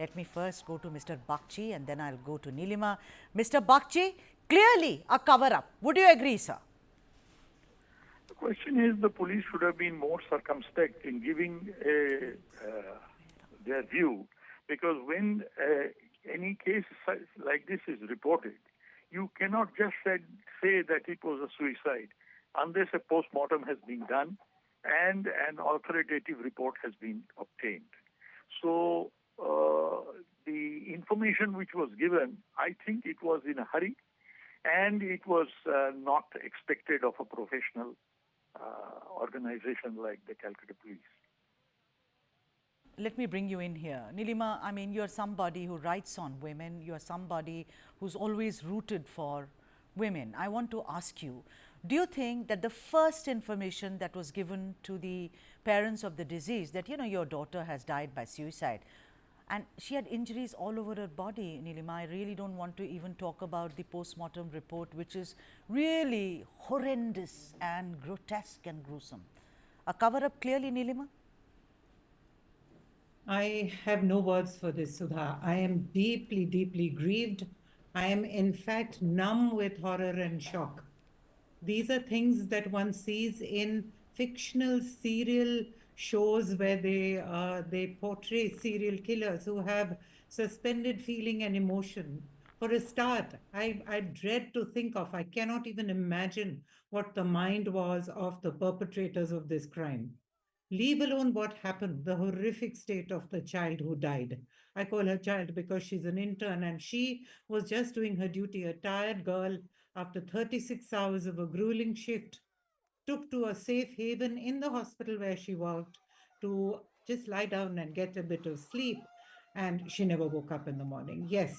Let me first go to Mr. Bakchi and then I'll go to Nilima. Mr. Bakchi, clearly a cover-up. Would you agree, sir? The question is the police should have been more circumspect in giving their view, because when any case like this is reported, you cannot just say that it was a suicide unless a post-mortem has been done and an authoritative report has been obtained. So the information which was given, I think it was in a hurry, and it was not expected of a professional organization like the Calcutta Police. Let me bring you in here. Nilima, I mean, you're somebody who writes on women. You're somebody who's always rooted for women. I want to ask you, do you think that the first information that was given to the parents of the deceased, that, you know, your daughter has died by suicide, and she had injuries all over her body, Nilima, I really don't want to even talk about the post-mortem report, which is really horrendous and grotesque and gruesome. A cover-up clearly, Nilima? I have no words for this, Sudha. I am deeply, deeply grieved. I am, in fact, numb with horror and shock. These are things that one sees in fictional serial shows where they portray serial killers who have suspended feeling and emotion. For a start, I dread to think of, I cannot even imagine what the mind was of the perpetrators of this crime. Leave alone what happened, the horrific state of the child who died. I call her child because she's an intern and she was just doing her duty, a tired girl after 36 hours of a grueling shift, took to a safe haven in the hospital where she worked to just lie down and get a bit of sleep. And she never woke up in the morning. Yes,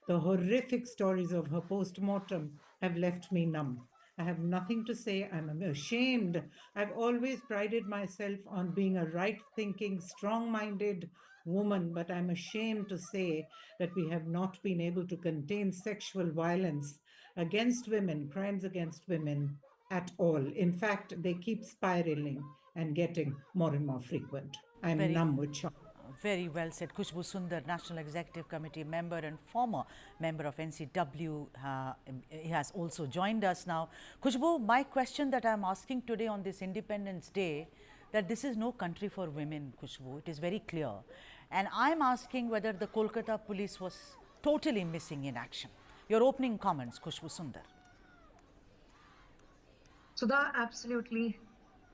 the horrific stories of her post mortem have left me numb. I have nothing to say. I'm ashamed. I've always prided myself on being a right thinking, strong minded woman, but I'm ashamed to say that we have not been able to contain sexual violence against women, crimes against women at all. In fact, they keep spiraling and getting more and more frequent. I'm Very, numb with shock. very well said. Khushbu Sundar, National Executive Committee member and former member of NCW, he has also joined us now. Khushbu, my question that I am asking today on this Independence Day, that this is no country for women, Khushbu. It is very clear. And I am asking whether the Kolkata police was totally missing in action. Your opening comments, Khushbu Sundar. Sudha, absolutely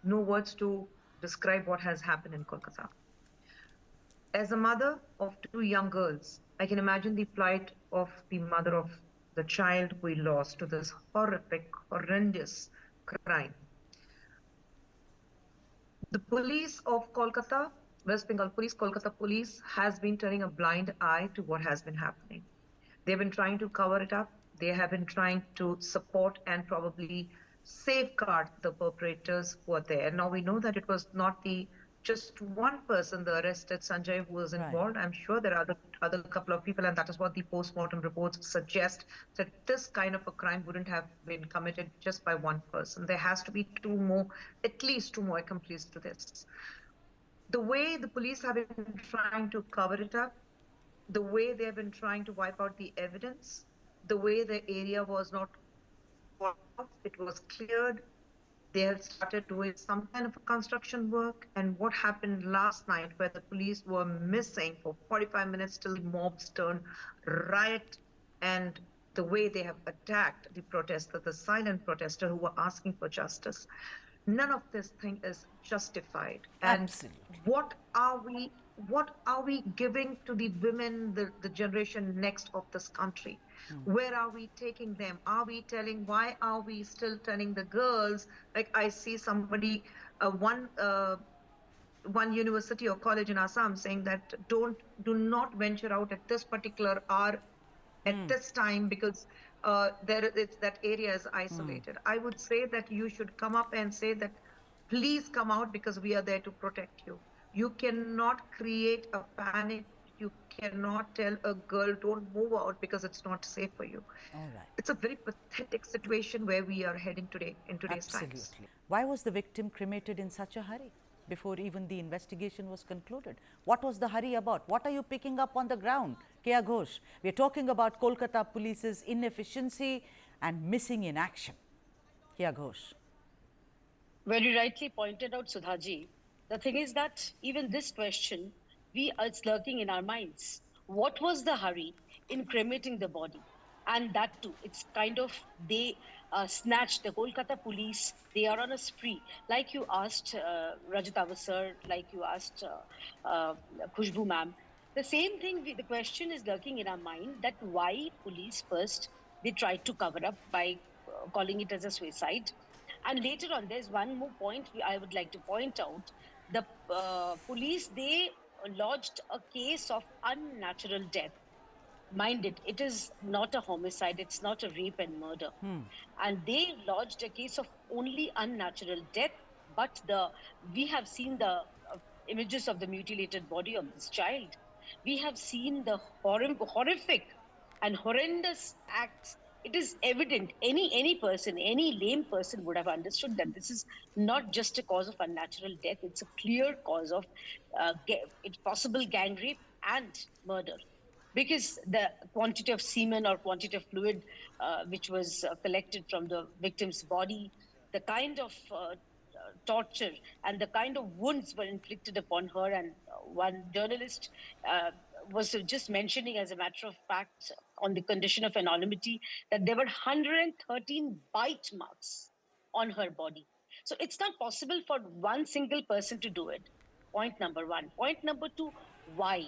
no words to describe what has happened in Kolkata. As a mother of two young girls, I can imagine the plight of the mother of the child we lost to this horrific, horrendous crime. The police of Kolkata, West Bengal Police, Kolkata Police, has been turning a blind eye to what has been happening. They've been trying to cover it up. They have been trying to support and probably safeguard the perpetrators who are there. Now we know that it was not just one person, the arrested Sanjay, who was involved. Right. I'm sure there are other couple of people, and that is what the post-mortem reports suggest, that this kind of a crime wouldn't have been committed just by one person. There has to be at least two more accomplices to this. The way the police have been trying to cover it up, the way they have been trying to wipe out the evidence, the way the area was not off, it was cleared. They had started doing some kind of a construction work, and what happened last night where the police were missing for 45 minutes till the mobs turned riot, and the way they have attacked the protester, the silent protester who were asking for justice. None of this thing is justified. And Absolutely. what are we giving to the women, the generation next of this country? Where are we taking them? Are we telling, why are we still telling the girls? Like I see somebody, one university or college in Assam saying that do not venture out at this particular hour at this time because that area is isolated. I would say that you should come up and say that please come out because we are there to protect you. You cannot create a panic. You cannot tell a girl don't move out because it's not safe for you. All right. It's a very pathetic situation where we are heading today in today's times. Absolutely. Why was the victim cremated in such a hurry, before even the investigation was concluded. What was the hurry about? What are you picking up on the ground, Kya Ghosh? We are talking about Kolkata police's inefficiency and missing in action. Kya Ghosh. Very rightly pointed out, Sudhaji. The thing is that even this question, it's lurking in our minds. What was the hurry in cremating the body? And that too, it's kind of they snatched the Kolkata police. They are on a spree, like you asked Rajat sir, like you asked Khushbu ma'am. The same thing. The question is lurking in our mind that why police first they tried to cover up by calling it as a suicide. And later on, there's one more point I would like to point out. The police, they lodged a case of unnatural death. Mind it, it is not a homicide, it's not a rape and murder. And they lodged a case of only unnatural death, but we have seen the images of the mutilated body of this child. We have seen the horrific and horrendous acts. It is evident any person, any lame person would have understood that this is not just a cause of unnatural death, it's a clear cause of it's possible gang rape and murder, because the quantity of semen or quantity of fluid which was collected from the victim's body, the kind of torture and the kind of wounds were inflicted upon her. And one journalist was just mentioning, as a matter of fact, on the condition of anonymity, that there were 113 bite marks on her body. So it's not possible for one single person to do it. Point number one. Point number two, why?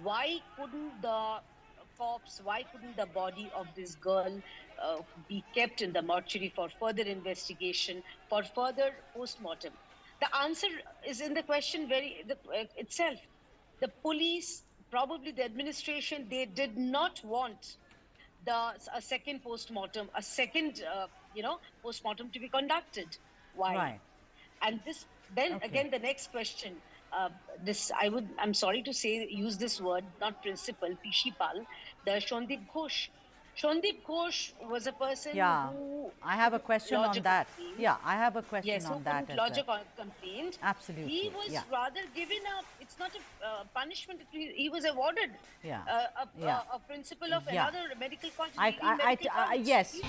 Why couldn't the corpse, why couldn't the body of this girl be kept in the mortuary for further investigation, for further post-mortem? The answer is in the question itself. The police, probably the administration, they did not want a second post-mortem, a second, post-mortem to be conducted. Why? Right. And this, then Okay. again, the next question, I'm sorry to say, use this word, not principal, Pishipal, the Shondip Ghosh. Shondip Ghosh was a person Yeah, who I have a question lodge on a that. complaint. Yeah, I have a question Yes, who on that couldn't as lodge well. a complaint. Absolutely, He was yeah. rather given up. It's not a punishment. He was awarded Yeah, a yeah. principal of Yeah. another medical college, leading medical college. Yes.